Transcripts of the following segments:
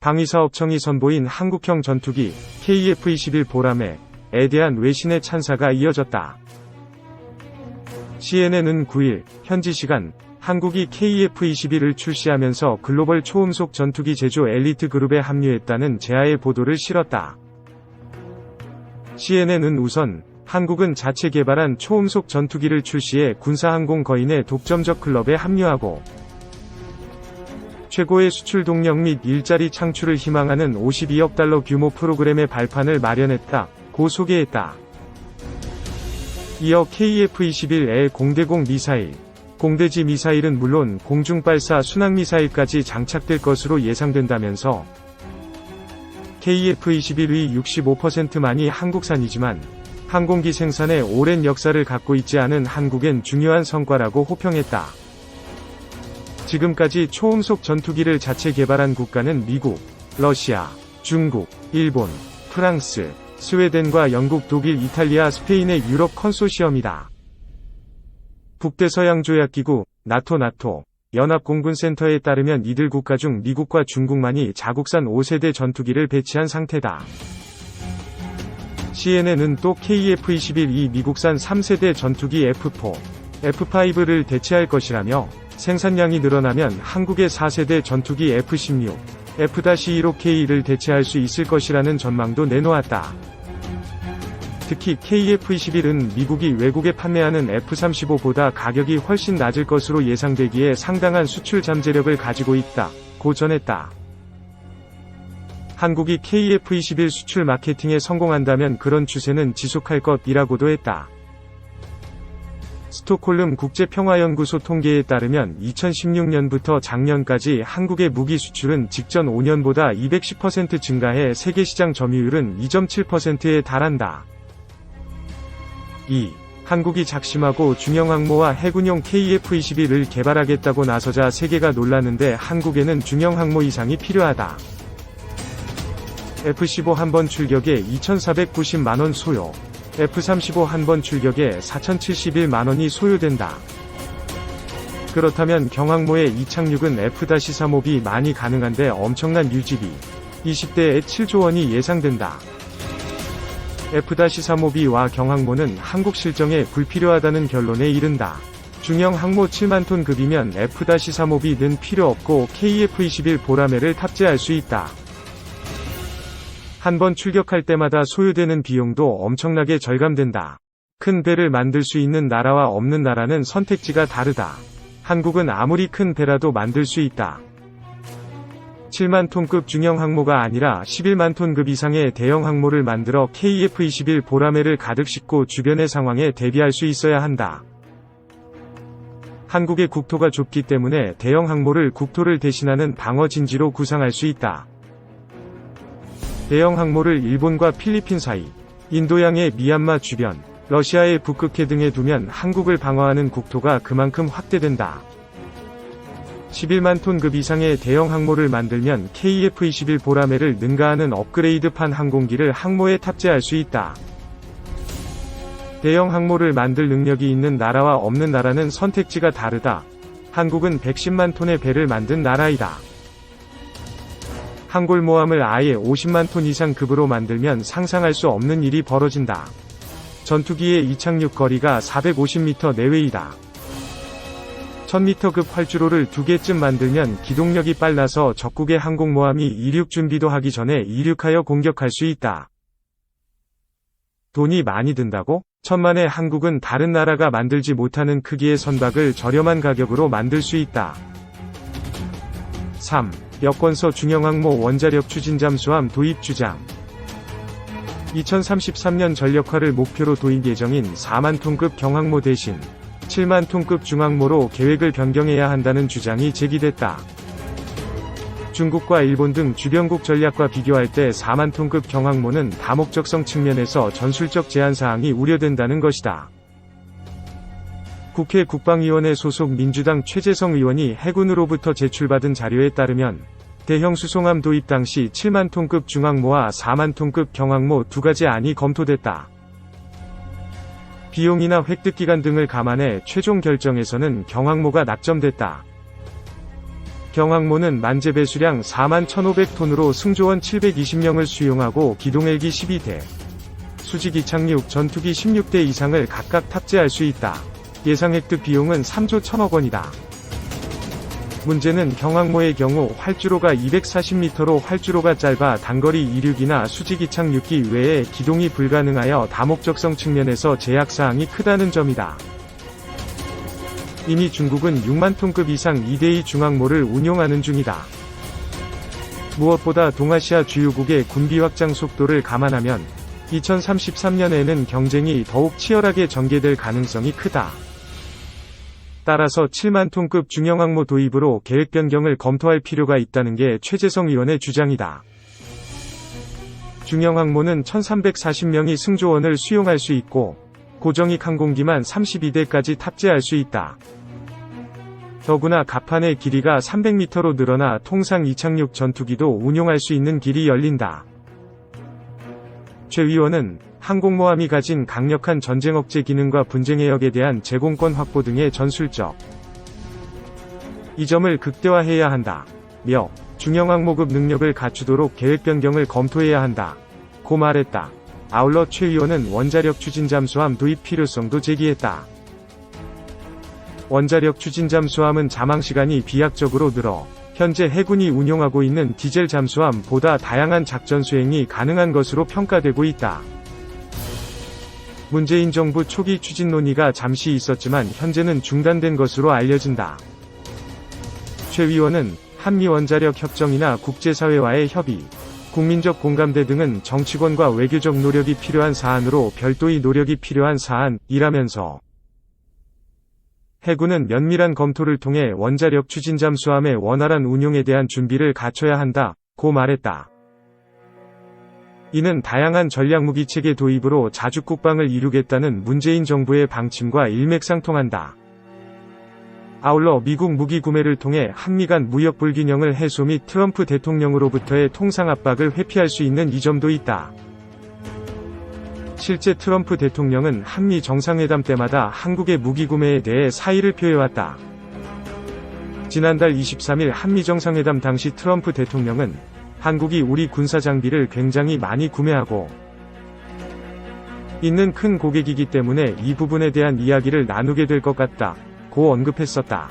방위사업청이 선보인 한국형 전투기 KF-21 보라매에 대한 외신의 찬사가 이어졌다. CNN은 9일 현지 시간 한국이 KF-21을 출시하면서 글로벌 초음속 전투기 제조 엘리트 그룹에 합류했다는 제아의 보도를 실었다. CNN은 우선 한국은 자체 개발한 초음속 전투기를 출시해 군사항공 거인의 독점적 클럽에 합류하고 최고의 수출 동력 및 일자리 창출을 희망하는 52억 달러 규모 프로그램의 발판을 마련했다고 소개했다. 이어 KF-21의 공대공 미사일, 공대지 미사일은 물론 공중발사 순항미사일까지 장착될 것으로 예상된다면서 KF-21의 65%만이 한국산이지만 항공기 생산에 오랜 역사를 갖고 있지 않은 한국엔 중요한 성과라고 호평했다. 지금까지 초음속 전투기를 자체 개발한 국가는 미국, 러시아, 중국, 일본, 프랑스, 스웨덴과 영국, 독일, 이탈리아, 스페인의 유럽 컨소시엄이다. 북대서양조약기구, 나토 연합공군센터에 따르면 이들 국가 중 미국과 중국만이 자국산 5세대 전투기를 배치한 상태다. CNN은 또 KF-21이 미국산 3세대 전투기 F4, F5를 대체할 것이라며 생산량이 늘어나면 한국의 4세대 전투기 F-16, F-15K를 대체할 수 있을 것이라는 전망도 내놓았다. 특히 KF-21은 미국이 외국에 판매하는 F-35보다 가격이 훨씬 낮을 것으로 예상되기에 상당한 수출 잠재력을 가지고 있다고 전했다. 한국이 KF-21 수출 마케팅에 성공한다면 그런 추세는 지속할 것이라고도 했다. 스톡홀름 국제평화연구소 통계에 따르면 2016년부터 작년까지 한국의 무기 수출은 직전 5년보다 210% 증가해 세계시장 점유율은 2.7%에 달한다. 2. 한국이 작심하고 중형항모와 해군용 KF-21을 개발하겠다고 나서자 세계가 놀랐는데 한국에는 중형항모 이상이 필요하다. F-15 한 번 출격에 2,490만원 소요, F-35 한 번 출격에 4,071만원이 소요된다. 그렇다면 경항모의 이착륙은 F-35B 만이 가능한데 엄청난 유지비, 20대에 7조 원이 예상된다. F-35B와 경항모는 한국 실정에 불필요하다는 결론에 이른다. 중형 항모 7만 톤 급이면 F-35B는 필요 없고 KF-21 보라매를 탑재할 수 있다. 한 번 출격할 때마다 소요되는 비용도 엄청나게 절감된다. 큰 배를 만들 수 있는 나라와 없는 나라는 선택지가 다르다. 한국은 아무리 큰 배라도 만들 수 있다. 7만 톤급 중형 항모가 아니라 11만 톤급 이상의 대형 항모를 만들어 KF-21 보라매를 가득 싣고 주변의 상황에 대비할 수 있어야 한다. 한국의 국토가 좁기 때문에 대형 항모를 국토를 대신하는 방어 진지로 구상할 수 있다. 대형 항모를 일본과 필리핀 사이, 인도양의 미얀마 주변, 러시아의 북극해 등에 두면 한국을 방어하는 국토가 그만큼 확대된다. 11만 톤급 이상의 대형 항모를 만들면 KF-21 보라매를 능가하는 업그레이드판 항공기를 항모에 탑재할 수 있다. 대형 항모를 만들 능력이 있는 나라와 없는 나라는 선택지가 다르다. 한국은 110만 톤의 배를 만든 나라이다. 항골모함을 아예 50만 톤 이상 급으로 만들면 상상할 수 없는 일이 벌어진다. 전투기의 이착륙 거리가 450m 내외이다. 1000m급 활주로를 2개쯤 만들면 기동력이 빨라서 적국의 항공모함이 이륙 준비도 하기 전에 이륙하여 공격할 수 있다. 돈이 많이 든다고? 천만에 한국은 다른 나라가 만들지 못하는 크기의 선박을 저렴한 가격으로 만들 수 있다. 3. 여권서 중형항모 원자력 추진 잠수함 도입 주장. 2033년 전력화를 목표로 도입 예정인 4만 톤급 경항모 대신 7만 톤급 중항모로 계획을 변경해야 한다는 주장이 제기됐다. 중국과 일본 등 주변국 전략과 비교할 때 4만 톤급 경항모는 다목적성 측면에서 전술적 제한사항이 우려된다는 것이다. 국회 국방위원회 소속 민주당 최재성 의원이 해군으로부터 제출받은 자료에 따르면 대형 수송함 도입 당시 7만 톤급 중항모와 4만 톤급 경항모 두 가지 안이 검토됐다. 비용이나 획득기간 등을 감안해 최종 결정에서는 경항모가 낙점됐다. 경항모는 만재 배수량 41,500톤으로 승조원 720명을 수용하고 기동 헬기 12대, 수직 이착륙 전투기 16대 이상을 각각 탑재할 수 있다. 예상 획득 비용은 3조 1천억 원이다. 문제는 경항모의 경우 활주로가 240m로 활주로가 짧아 단거리 이륙이나 수직 이착륙기 외에 기동이 불가능하여 다목적성 측면에서 제약사항이 크다는 점이다. 이미 중국은 6만 톤급 이상 2대2 중항모를 운용하는 중이다. 무엇보다 동아시아 주요국의 군비 확장 속도를 감안하면 2033년에는 경쟁이 더욱 치열하게 전개될 가능성이 크다. 따라서 7만 톤급 중형항모 도입으로 계획 변경을 검토할 필요가 있다는 게 최재성 의원의 주장이다. 중형항모는 1340명이 승조원을 수용할 수 있고 고정익 항공기만 32대까지 탑재할 수 있다. 더구나 갑판의 길이가 300m로 늘어나 통상 이착륙 전투기도 운용할 수 있는 길이 열린다. 최 의원은 항공모함이 가진 강력한 전쟁 억제 기능과 분쟁 해역에 대한 제공권 확보 등의 전술적 이점을 극대화해야 한다며 중형항모급 능력을 갖추도록 계획 변경을 검토해야 한다고 말했다. 아울러 최 의원은 원자력 추진 잠수함 도입 필요성도 제기했다. 원자력 추진 잠수함은 잠항시간이 비약적으로 늘어 현재 해군이 운용하고 있는 디젤 잠수함보다 다양한 작전 수행이 가능한 것으로 평가되고 있다. 문재인 정부 초기 추진 논의가 잠시 있었지만 현재는 중단된 것으로 알려진다. 최 의원은 한미 원자력 협정이나 국제사회와의 협의, 국민적 공감대 등은 정치권과 외교적 노력이 필요한 사안으로 별도의 노력이 필요한 사안이라면서 해군은 면밀한 검토를 통해 원자력 추진 잠수함의 원활한 운용에 대한 준비를 갖춰야 한다고 말했다. 이는 다양한 전략무기체계 도입으로 자주국방을 이루겠다는 문재인 정부의 방침과 일맥상통한다. 아울러 미국 무기 구매를 통해 한미 간 무역 불균형을 해소 및 트럼프 대통령으로부터의 통상 압박을 회피할 수 있는 이점도 있다. 실제 트럼프 대통령은 한미 정상회담 때마다 한국의 무기 구매에 대해 사의를 표해왔다. 지난달 23일 한미 정상회담 당시 트럼프 대통령은 한국이 우리 군사 장비를 굉장히 많이 구매하고 있는 큰 고객이기 때문에 이 부분에 대한 이야기를 나누게 될 것 같다고 언급했었다.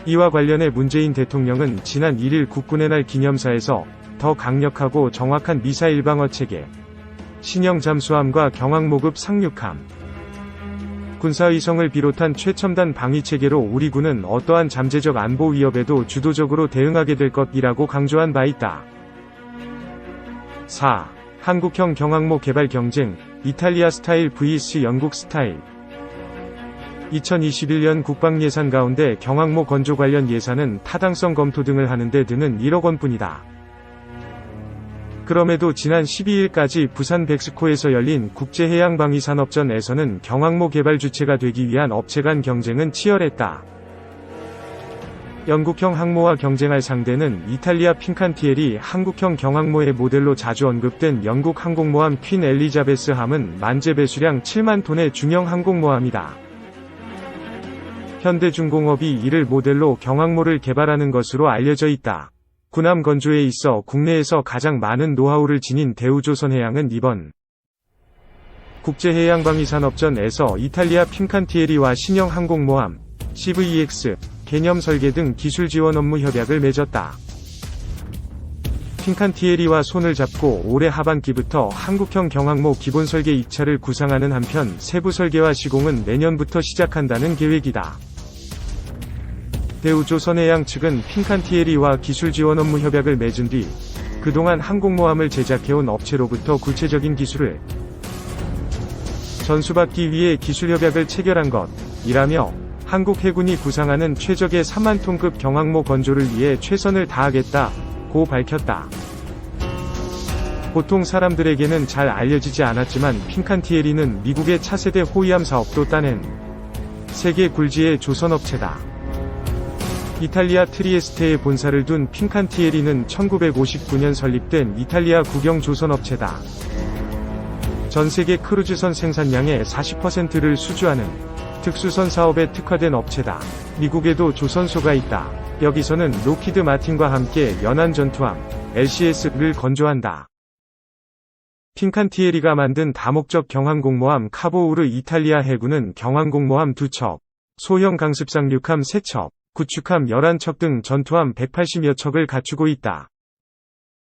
이와 관련해 문재인 대통령은 지난 1일 국군의 날 기념사에서 더 강력하고 정확한 미사일 방어 체계, 신형 잠수함과 경항모급 상륙함, 군사위성을 비롯한 최첨단 방위체계로 우리 군은 어떠한 잠재적 안보 위협에도 주도적으로 대응하게 될 것이라고 강조한 바 있다. 4. 한국형 경항모 개발 경쟁, 이탈리아 스타일 vs 영국 스타일. 2021년 국방 예산 가운데 경항모 건조 관련 예산은 타당성 검토 등을 하는데 드는 1억 원뿐이다. 그럼에도 지난 12일까지 부산 백스코에서 열린 국제해양방위산업전에서는 경항모 개발 주체가 되기 위한 업체 간 경쟁은 치열했다. 영국형 항모와 경쟁할 상대는 이탈리아 핀칸티에리. 한국형 경항모의 모델로 자주 언급된 영국 항공모함 퀸 엘리자베스함은 만재 배수량 7만 톤의 중형 항공모함이다. 현대중공업이 이를 모델로 경항모를 개발하는 것으로 알려져 있다. 군함 건조에 있어 국내에서 가장 많은 노하우를 지닌 대우조선해양은 이번 국제해양방위산업전에서 이탈리아 핀칸티에리와 신형 항공모함 CVEX 개념 설계 등 기술 지원 업무 협약을 맺었다. 핀칸티에리와 손을 잡고 올해 하반기부터 한국형 경항모 기본 설계 입차를 구상하는 한편 세부 설계와 시공은 내년부터 시작한다는 계획이다. 대우조선해양 측은 핀칸티에리와 기술 지원 업무 협약을 맺은 뒤 그동안 항공모함을 제작해온 업체로부터 구체적인 기술을 전수받기 위해 기술협약을 체결한 것이라며 한국 해군이 구상하는 최적의 3만 톤급 경항모 건조를 위해 최선을 다하겠다고 밝혔다. 보통 사람들에게는 잘 알려지지 않았지만 핀칸티에리는 미국의 차세대 호위함 사업도 따낸 세계 굴지의 조선업체다. 이탈리아 트리에스테에 본사를 둔 핀칸티에리는 1959년 설립된 이탈리아 국영 조선업체다. 전세계 크루즈선 생산량의 40%를 수주하는 특수선 사업에 특화된 업체다. 미국에도 조선소가 있다. 여기서는 록히드 마틴과 함께 연안 전투함 LCS를 건조한다. 핀칸티에리가 만든 다목적 경항공모함 카보우르 이탈리아 해군은 경항공모함 2척, 소형 강습상륙함 3척, 구축함 11척 등 전투함 180여 척을 갖추고 있다.